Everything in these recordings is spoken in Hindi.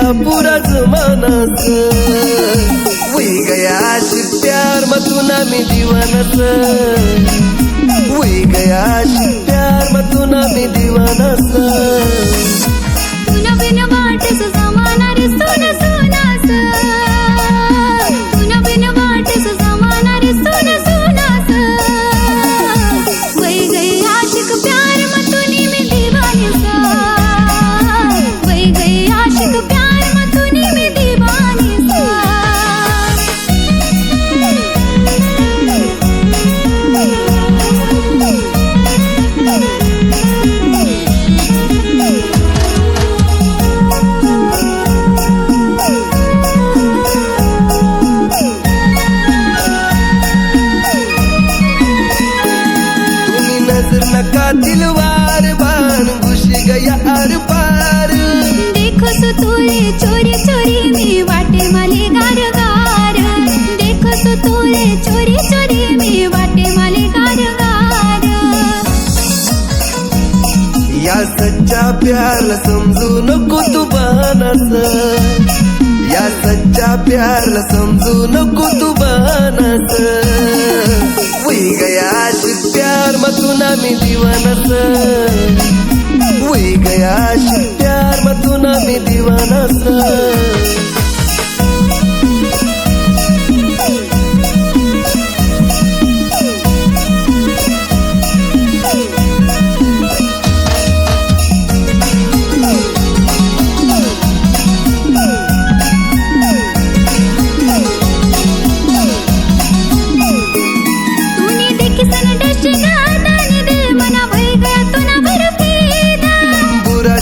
गया पूरा जमाना सा, वही गया आशिक प्यार में तू ना मी दीवाना सा, वही गया आशिक प्यार में तू ना मी दीवाना सा. तुना बिन वाटस जमाना रे सोना सोना सा, तुना बिन वाटस जमाना रे सोना सोना सा. वही गई आशिक प्यार में तूने मी दीवानी सा, वही गई आशिक प्यार में तूने मी दीवानी सा. नजर नका दिलवार बान घुस गया आर पार. देखो सो तोरे चोरी चोरी मी वाटे माले गार गार, देखो सो तोरे चोरी चोरी मी वाटे माले गार गार. या सच्चा प्यारला समजू नको तू बहानाचा, या सच्चा प्यारला समजू नको तू बहानाचा. वही गया आशिक प्यार में तू ना मी दीवाना सा, वही गया आशिक प्यार में तू ना मी दीवाना सा.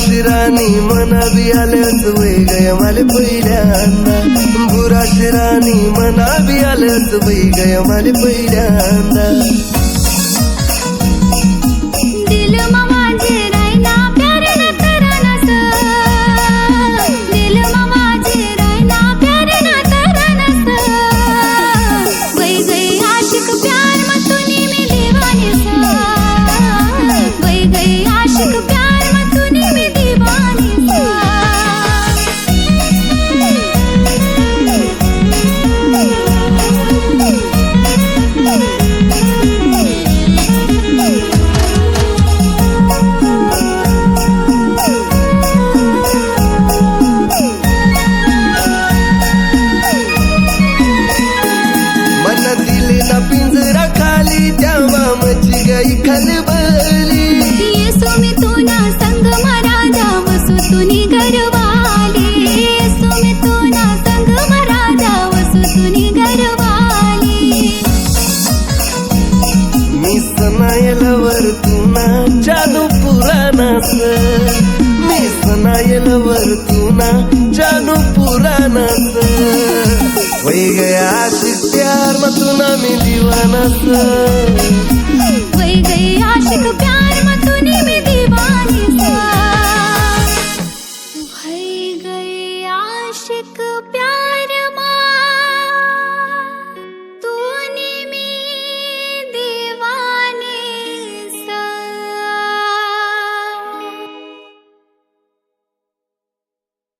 शिरानी मना भी आल्यास वही गया माले पहिल्यांदा, बुरा शिरानी मना भी आल्यास वही गया माले पहिल्यांदा. दिल मा माझे रायना प्यार न कराना सा, दिल मा माझे रायना प्यार न कराना सा. वही गई आशिक प्यार में तूने मी दीवानी सा, वही गई आशिक प्यार में तूने मी दीवानी सा. मन दिले ना पिंजरा खाली तेव्हा मची गई खलबली. येसु मी तुना संग महाराजा वसु तुनी घरवाली, येसु मी तुना संग महाराजा वसु तुनी घरवाली. मी सनायलवर तुना जादू पुराना सा, मी सनायलवर तुना जादू पुराना सा. वही गया आशिक प्यार में तू ना मी दीवाना सा.